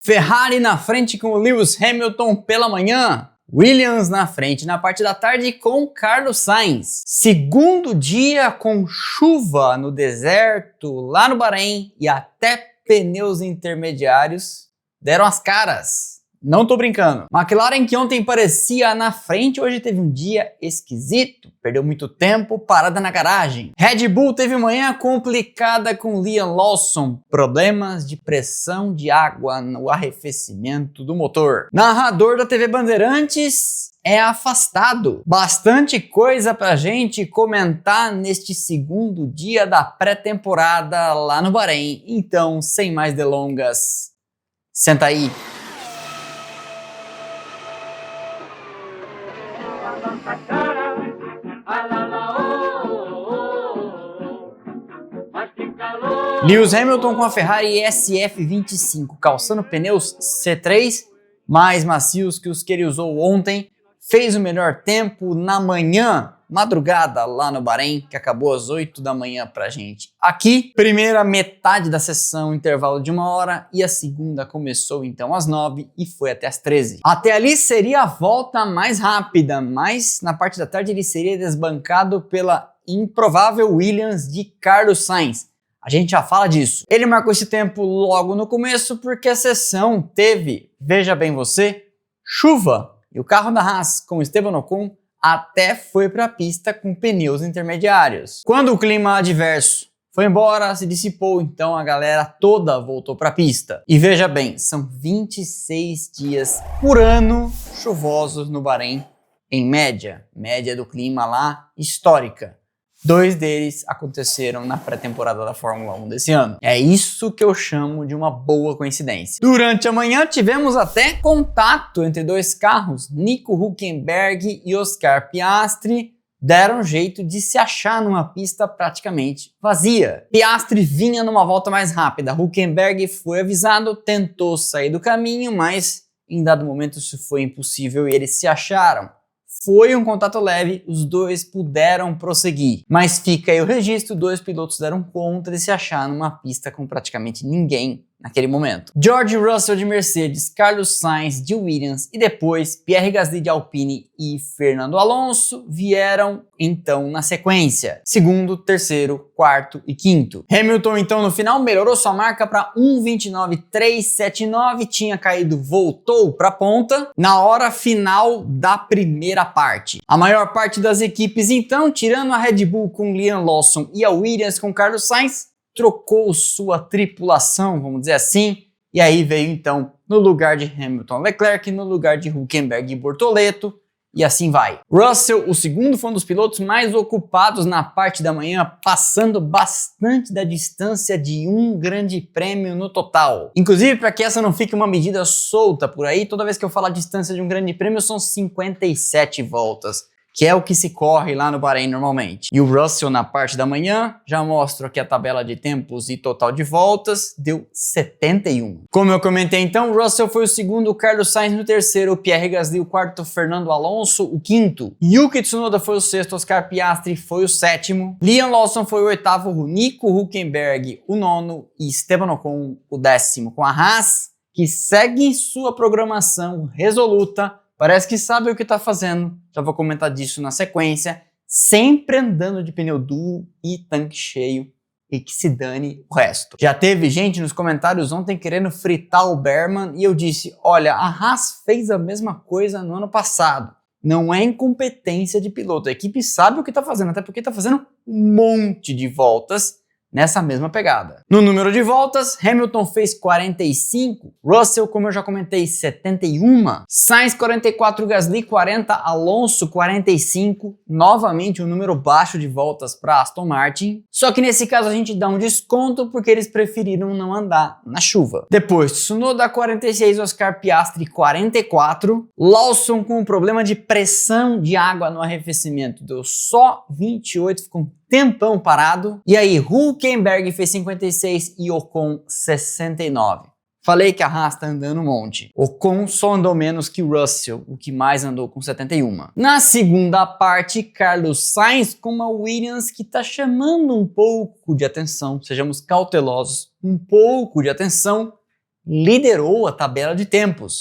Ferrari na frente com o Lewis Hamilton pela manhã. Williams na frente na parte da tarde com Carlos Sainz. Segundo dia com chuva no deserto, lá no Bahrein, e até pneus intermediários deram as caras. Não tô brincando. McLaren, que ontem parecia na frente, hoje teve um dia esquisito. Perdeu muito tempo parada na garagem. Red Bull teve manhã complicada com Liam Lawson. Problemas de pressão de água no arrefecimento do motor. Narrador da TV Bandeirantes é afastado. Bastante coisa pra gente comentar neste segundo dia da pré-temporada lá no Bahrein. Então, sem mais delongas, senta aí. Lewis Hamilton com a Ferrari SF25, calçando pneus C3 mais macios que os que ele usou ontem, fez o melhor tempo na manhã, madrugada lá no Bahrein, que acabou às 8 da manhã pra gente. Aqui, primeira metade da sessão, intervalo de 1 hora, e a segunda começou então às 9 e foi até às 13. Até ali seria a volta mais rápida, mas na parte da tarde ele seria desbancado pela improvável Williams de Carlos Sainz. A gente já fala disso. Ele marcou esse tempo logo no começo porque a sessão teve, veja bem você, chuva. E o carro da Haas com Esteban Ocon até foi para a pista com pneus intermediários. Quando o clima adverso foi embora, se dissipou, então a galera toda voltou para a pista. E veja bem, são 26 dias por ano chuvosos no Bahrein, em média do clima lá histórica. 2 deles aconteceram na pré-temporada da Fórmula 1 desse ano. É isso que eu chamo de uma boa coincidência. Durante a manhã tivemos até contato entre 2 carros. Nico Hülkenberg e Oscar Piastri deram jeito de se achar numa pista praticamente vazia. Piastri vinha numa volta mais rápida. Hülkenberg foi avisado, tentou sair do caminho, mas em dado momento isso foi impossível e eles se acharam. Foi um contato leve, os 2 puderam prosseguir. Mas fica aí o registro, 2 pilotos deram conta de se achar numa pista com praticamente ninguém naquele momento. George Russell de Mercedes, Carlos Sainz de Williams e depois Pierre Gasly de Alpine e Fernando Alonso vieram então na sequência. Segundo, terceiro, quarto e quinto. Hamilton então no final melhorou sua marca para 1:29.379, tinha caído, voltou para a ponta na hora final da primeira parte. A maior parte das equipes então, tirando a Red Bull com Liam Lawson e a Williams com Carlos Sainz, trocou sua tripulação, vamos dizer assim, e aí veio então no lugar de Hamilton Leclerc, no lugar de Hülkenberg e Bortoleto, e assim vai. Russell, o segundo, foi um dos pilotos mais ocupados na parte da manhã, passando bastante da distância de um grande prêmio no total. Inclusive, para que essa não fique uma medida solta por aí, toda vez que eu falo a distância de um grande prêmio são 57 voltas. Que é o que se corre lá no Bahrein normalmente. E o Russell na parte da manhã, já mostro aqui a tabela de tempos e total de voltas, deu 71. Como eu comentei então, o Russell foi o segundo, o Carlos Sainz no terceiro, o Pierre Gasly o quarto, o Fernando Alonso o quinto, Yuki Tsunoda foi o sexto, Oscar Piastri foi o sétimo, Liam Lawson foi o oitavo, o Nico Hülkenberg o nono e Esteban Ocon o 10º, com a Haas, que segue sua programação resoluta. Parece que sabe o que está fazendo, já vou comentar disso na sequência, sempre andando de pneu duro e tanque cheio, e que se dane o resto. Já teve gente nos comentários ontem querendo fritar o Behrman e eu disse, olha, a Haas fez a mesma coisa no ano passado, não é incompetência de piloto, a equipe sabe o que está fazendo, até porque está fazendo um monte de voltas nessa mesma pegada. No número de voltas, Hamilton fez 45, Russell, como eu já comentei, 71, Sainz 44, Gasly 40, Alonso 45, novamente um número baixo de voltas para Aston Martin, só que nesse caso a gente dá um desconto porque eles preferiram não andar na chuva. Depois, Tsunoda 46, Oscar Piastri 44, Lawson com um problema de pressão de água no arrefecimento, deu só 28, ficou um tempão parado. E aí, Hülkenberg fez 56 e Ocon 69. Falei que a Haas tá andando um monte. Ocon só andou menos que Russell, o que mais andou com 71. Na segunda parte, Carlos Sainz com uma Williams que tá chamando um pouco de atenção. Sejamos cautelosos, um pouco de atenção. liderou a tabela de tempos.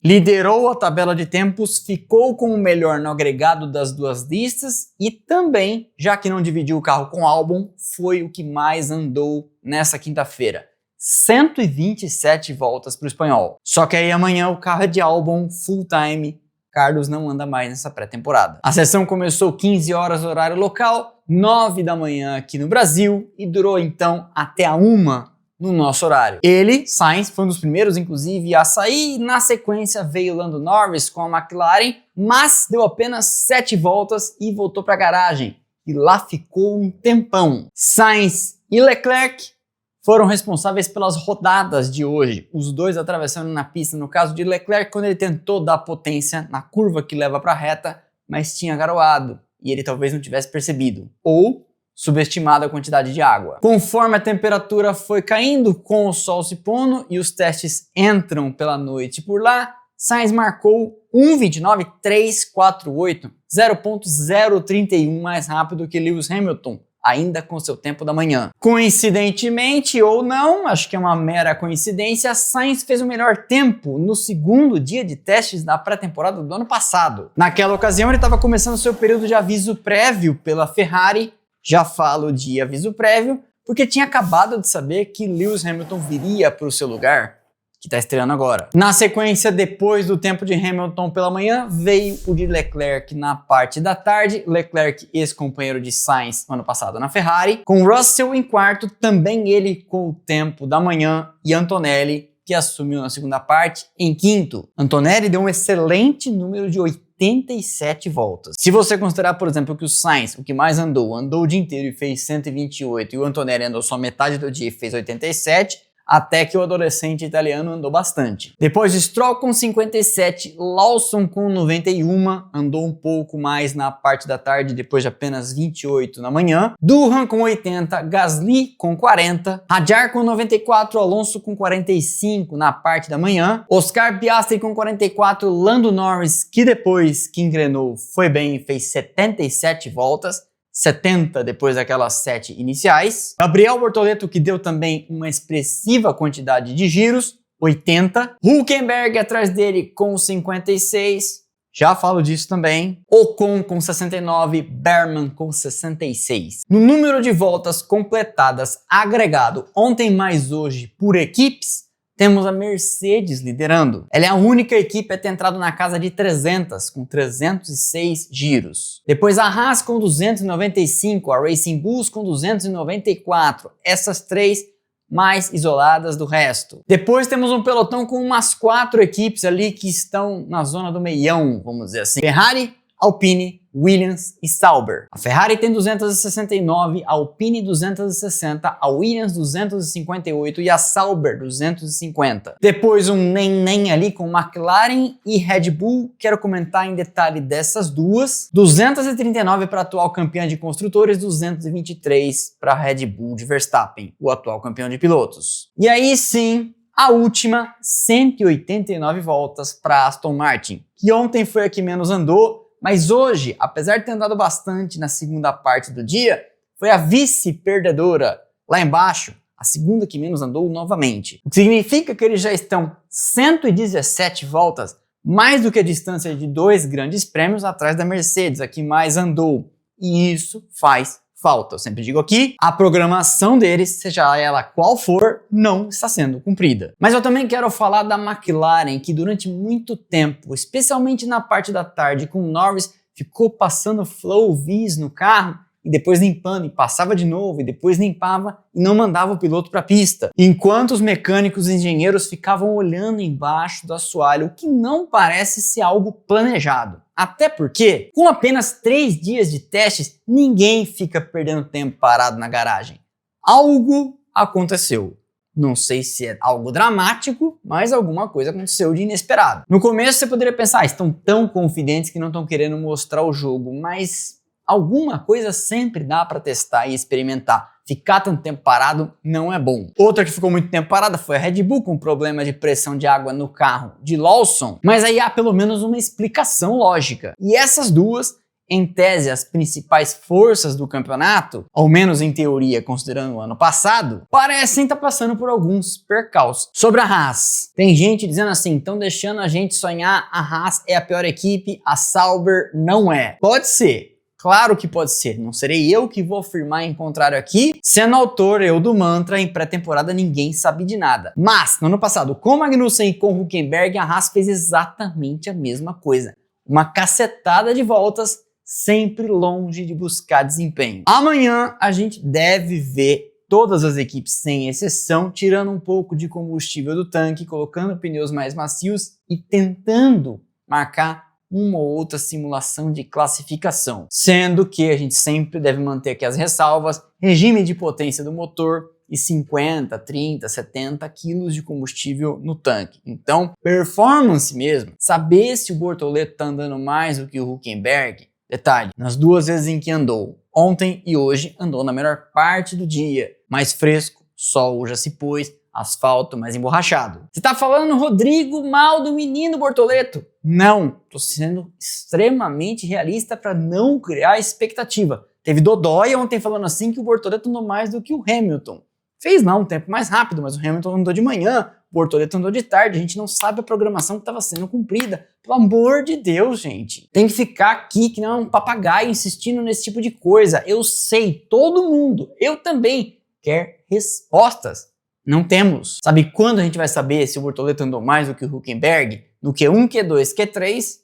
Ficou com o melhor no agregado das duas listas e também, já que não dividiu o carro com o Albon, foi o que mais andou nessa quinta-feira. 127 voltas para o espanhol. Só que aí amanhã o carro é de Albon full time. Carlos não anda mais nessa pré-temporada. A sessão começou 15 horas horário local, 9 da manhã aqui no Brasil e durou então até a 1 no nosso horário. Ele, Sainz, foi um dos primeiros inclusive a sair e na sequência veio Lando Norris com a McLaren, mas deu apenas 7 voltas e voltou para a garagem. E lá ficou um tempão. Sainz e Leclerc foram responsáveis pelas rodadas de hoje, os dois atravessando na pista, no caso de Leclerc, quando ele tentou dar potência na curva que leva para a reta, mas tinha garoado e ele talvez não tivesse percebido, ou subestimado a quantidade de água. Conforme a temperatura foi caindo, com o sol se pondo e os testes entram pela noite por lá, Sainz marcou 1:29.348, 0.031 mais rápido que Lewis Hamilton, ainda com seu tempo da manhã. Coincidentemente ou não, acho que é uma mera coincidência, Sainz fez o melhor tempo no segundo dia de testes da pré-temporada do ano passado. Naquela ocasião ele estava começando seu período de aviso prévio pela Ferrari. Já falo de aviso prévio porque tinha acabado de saber que Lewis Hamilton viria para o seu lugar, que está estreando agora. Na sequência, depois do tempo de Hamilton pela manhã, veio o de Leclerc na parte da tarde. Leclerc, ex-companheiro de Sainz ano passado na Ferrari. Com Russell em quarto, também ele com o tempo da manhã. E Antonelli, que assumiu na segunda parte, em quinto. Antonelli deu um excelente número de 87 voltas. Se você considerar, por exemplo, que o Sainz, o que mais andou o dia inteiro e fez 128, e o Antonelli andou só metade do dia e fez 87, até que o adolescente italiano andou bastante. Depois de Stroll com 57, Lawson com 91, andou um pouco mais na parte da tarde, depois de apenas 28 na manhã. Durham com 80, Gasly com 40, Hadjar com 94, Alonso com 45 na parte da manhã, Oscar Piastri com 44, Lando Norris, que depois que engrenou foi bem e fez 77 voltas, 70 depois daquelas 7 iniciais. Gabriel Bortoleto, que deu também uma expressiva quantidade de giros, 80. Hülkenberg atrás dele com 56. Já falo disso também. Ocon com 69, Berman com 66. No número de voltas completadas agregado ontem mais hoje por equipes, temos a Mercedes liderando. Ela é a única equipe a ter entrado na casa de 300, com 306 giros. Depois a Haas com 295, a Racing Bulls com 294. Essas três mais isoladas do resto. Depois temos um pelotão com umas 4 equipes ali que estão na zona do meião, vamos dizer assim. Ferrari, Alpine, Williams e Sauber. A Ferrari tem 269, a Alpine 260, a Williams 258 e a Sauber 250. Depois um nem ali com McLaren e Red Bull. Quero comentar em detalhe dessas duas. 239 para a atual campeã de construtores, 223 para a Red Bull de Verstappen, o atual campeão de pilotos. E aí sim, a última, 189 voltas para Aston Martin, que ontem foi a que menos andou, mas hoje, apesar de ter andado bastante na segunda parte do dia, foi a vice-perdedora lá embaixo, a segunda que menos andou novamente. O que significa que eles já estão 117 voltas, mais do que a distância de 2 grandes prêmios atrás da Mercedes, a que mais andou. E isso faz falta. Eu sempre digo aqui, a programação deles, seja ela qual for, não está sendo cumprida. Mas eu também quero falar da McLaren, que durante muito tempo, especialmente na parte da tarde com o Norris, ficou passando flow vis no carro e depois limpando, e passava de novo, e depois limpava e não mandava o piloto para a pista. Enquanto os mecânicos e engenheiros ficavam olhando embaixo do assoalho, o que não parece ser algo planejado. Até porque, com apenas 3 dias de testes, ninguém fica perdendo tempo parado na garagem. Algo aconteceu. Não sei se é algo dramático, mas alguma coisa aconteceu de inesperado. No começo você poderia pensar, estão tão confidentes que não estão querendo mostrar o jogo, mas alguma coisa sempre dá para testar e experimentar. Ficar tanto tempo parado não é bom. Outra que ficou muito tempo parada foi a Red Bull, com problema de pressão de água no carro de Lawson. Mas aí há pelo menos uma explicação lógica. E essas duas em tese, as principais forças do campeonato, ao menos em teoria, considerando o ano passado, parecem estar passando por alguns percalços. Sobre a Haas, tem gente dizendo assim, estão deixando a gente sonhar, a Haas é a pior equipe, a Sauber não é. Pode ser. Claro que pode ser, não serei eu que vou afirmar em contrário aqui, sendo autor eu do mantra, em pré-temporada ninguém sabe de nada. Mas, no ano passado, com Magnussen e com Hülkenberg, a Haas fez exatamente a mesma coisa. Uma cacetada de voltas, sempre longe de buscar desempenho. Amanhã a gente deve ver todas as equipes, sem exceção, tirando um pouco de combustível do tanque, colocando pneus mais macios e tentando marcar uma ou outra simulação de classificação. Sendo que a gente sempre deve manter aqui as ressalvas, regime de potência do motor e 50, 30, 70 quilos de combustível no tanque. Então, performance mesmo, saber se o Bortoleto está andando mais do que o Hülkenberg. Detalhe, nas duas vezes em que andou, ontem e hoje, andou na melhor parte do dia, mais fresco, sol já se pôs, asfalto mais emborrachado. Você tá falando, Rodrigo, mal do menino Bortoleto? Não, tô sendo extremamente realista para não criar expectativa. Teve Dodói ontem falando assim que o Bortoleto andou mais do que o Hamilton. Fez lá um tempo mais rápido, mas o Hamilton andou de manhã, o Bortoleto andou de tarde, a gente não sabe a programação que estava sendo cumprida. Pelo amor de Deus, gente. Tem que ficar aqui que não é um papagaio insistindo nesse tipo de coisa. Eu sei, todo mundo, eu também, quer respostas. Não temos. Sabe quando a gente vai saber se o Bortoleto andou mais do que o Hülkenberg? No Q1, Q2, Q3,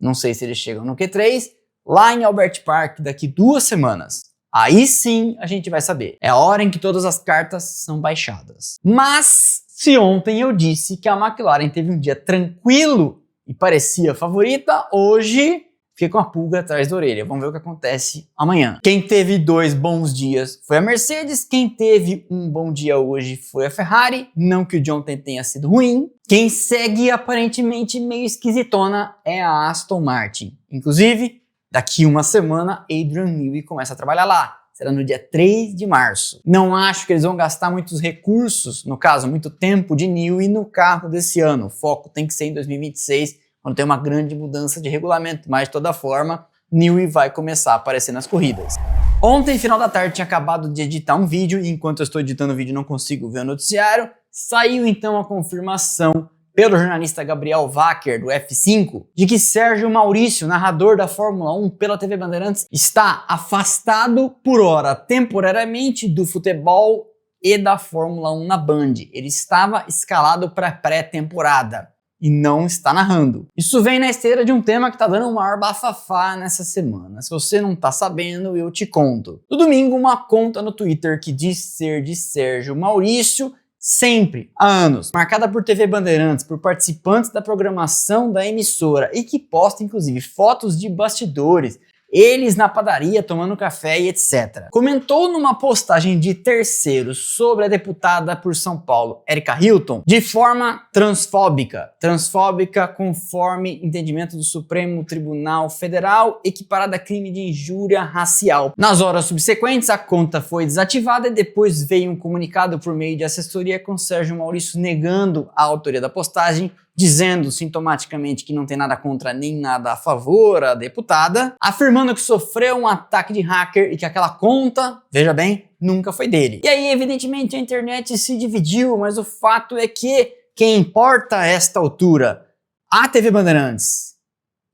não sei se eles chegam no Q3, lá em Albert Park daqui 2 semanas. Aí sim a gente vai saber. É a hora em que todas as cartas são baixadas. Mas se ontem eu disse que a McLaren teve um dia tranquilo e parecia favorita, hoje fica com a pulga atrás da orelha. Vamos ver o que acontece amanhã. Quem teve 2 bons dias foi a Mercedes. Quem teve um bom dia hoje foi a Ferrari. Não que o de ontem tenha sido ruim. Quem segue aparentemente meio esquisitona é a Aston Martin. Inclusive, daqui uma semana, Adrian Newey começa a trabalhar lá. Será no dia 3 de março. Não acho que eles vão gastar muitos recursos, no caso, muito tempo de Newey no carro desse ano. O foco tem que ser em 2026, quando tem uma grande mudança de regulamento, mas de toda forma, Newey vai começar a aparecer nas corridas. Ontem, final da tarde, tinha acabado de editar um vídeo, e enquanto eu estou editando o vídeo não consigo ver o noticiário, saiu então a confirmação pelo jornalista Gabriel Wacker, do F5, de que Sérgio Maurício, narrador da Fórmula 1 pela TV Bandeirantes, está afastado por hora, temporariamente, do futebol e da Fórmula 1 na Band. Ele estava escalado para pré-temporada e não está narrando. Isso vem na esteira de um tema que está dando um maior bafafá nessa semana. Se você não está sabendo, eu te conto. No domingo, uma conta no Twitter que diz ser de Sérgio Maurício, sempre, há anos, marcada por TV Bandeirantes, por participantes da programação da emissora e que posta inclusive fotos de bastidores, eles na padaria tomando café e etc. Comentou numa postagem de terceiros sobre a deputada por São Paulo, Erika Hilton, de forma transfóbica. Transfóbica conforme entendimento do Supremo Tribunal Federal, equiparada a crime de injúria racial. Nas horas subsequentes, a conta foi desativada e depois veio um comunicado por meio de assessoria com Sérgio Maurício negando a autoria da postagem, dizendo sintomaticamente que não tem nada contra nem nada a favor a deputada, afirmando que sofreu um ataque de hacker e que aquela conta, veja bem, nunca foi dele. E aí, evidentemente, a internet se dividiu, mas o fato é que quem importa a esta altura, a TV Bandeirantes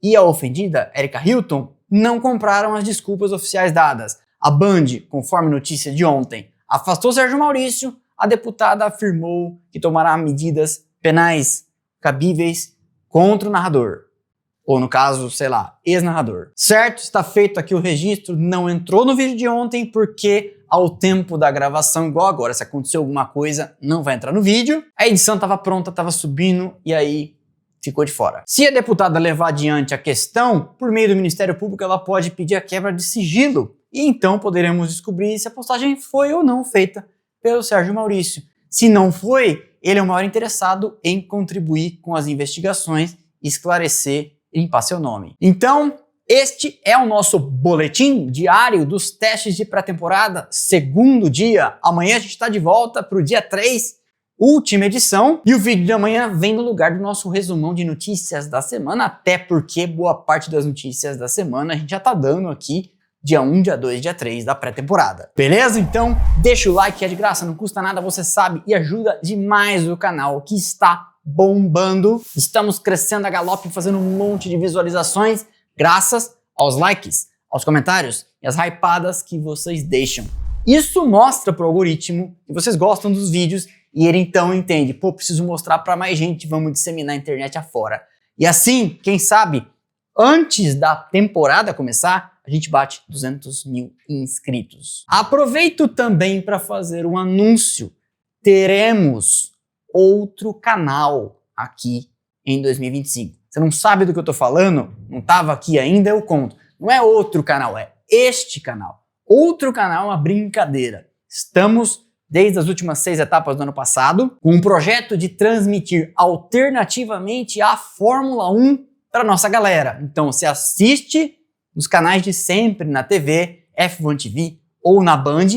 e a ofendida, Erika Hilton, não compraram as desculpas oficiais dadas. A Band, conforme notícia de ontem, afastou Sérgio Maurício, a deputada afirmou que tomará medidas penais cabíveis contra o narrador. Ou no caso, sei lá, ex-narrador. Certo, está feito aqui o registro, não entrou no vídeo de ontem porque ao tempo da gravação, igual agora, se aconteceu alguma coisa, não vai entrar no vídeo. A edição estava pronta, estava subindo e aí ficou de fora. Se a deputada levar adiante a questão, por meio do Ministério Público, ela pode pedir a quebra de sigilo. E então poderemos descobrir se a postagem foi ou não feita pelo Sérgio Maurício. Se não foi, ele é o maior interessado em contribuir com as investigações, esclarecer e limpar seu nome. Então, este é o nosso boletim diário dos testes de pré-temporada, segundo dia. Amanhã a gente está de volta para o dia 3 última edição. E o vídeo de amanhã vem no lugar do nosso resumão de notícias da semana, até porque boa parte das notícias da semana a gente já tá dando aqui dia 1, dia 2, dia 3 da pré-temporada. Beleza? Então, deixa o like, que é de graça, não custa nada, você sabe, e ajuda demais o canal, que está bombando. Estamos crescendo a galope, fazendo um monte de visualizações, graças aos likes, aos comentários e às hypadas que vocês deixam. Isso mostra pro algoritmo que vocês gostam dos vídeos e ele então entende, pô, preciso mostrar para mais gente, vamos disseminar a internet afora. E assim, quem sabe, antes da temporada começar, a gente bate 200 mil inscritos. Aproveito também para fazer um anúncio. Teremos outro canal aqui em 2025. Você não sabe do que eu tô falando? Não estava aqui ainda, eu conto. Não é outro canal, é este canal. Outro canal é uma brincadeira. Estamos, desde as últimas 6 etapas do ano passado, com um projeto de transmitir alternativamente a Fórmula 1 para nossa galera. Então você assiste nos canais de sempre, na TV, F1 TV ou na Band,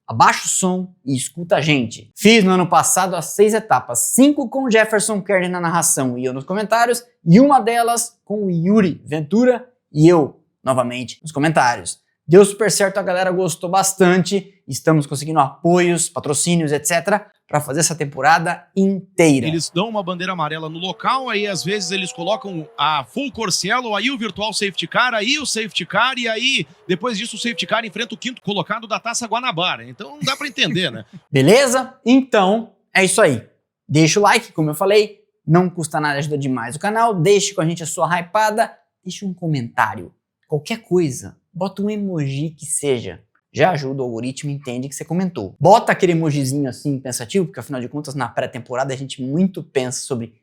abaixa o som e escuta a gente. Fiz no ano passado as 6 etapas, 5 com Jefferson Kern na narração e eu nos comentários, e uma delas com o Yuri Ventura e eu, novamente, nos comentários. Deu super certo, a galera gostou bastante, estamos conseguindo apoios, patrocínios, etc., para fazer essa temporada inteira. Eles dão uma bandeira amarela no local, aí às vezes eles colocam a full Corciello, aí o virtual safety car, aí o safety car, e aí depois disso o safety car enfrenta o 5º colocado da Taça Guanabara. Então não dá para entender, né? Beleza? Então é isso aí. Deixa o like, como eu falei, não custa nada, ajuda demais o canal, deixe com a gente a sua hypada, deixe um comentário, qualquer coisa, bota um emoji que seja. Já ajuda, o algoritmo entende que você comentou. Bota aquele emojizinho assim pensativo, porque afinal de contas na pré-temporada a gente muito pensa sobre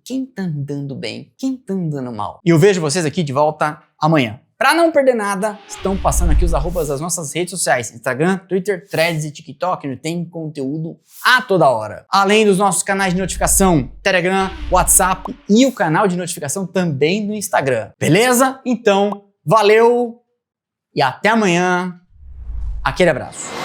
quem tá andando bem, quem tá andando mal. E eu vejo vocês aqui de volta amanhã. Pra não perder nada, estão passando aqui os arrobas das nossas redes sociais, Instagram, Twitter, Threads e TikTok, onde tem conteúdo a toda hora. Além dos nossos canais de notificação, Telegram, WhatsApp e o canal de notificação também no Instagram. Beleza? Então, valeu e até amanhã. Aquele abraço.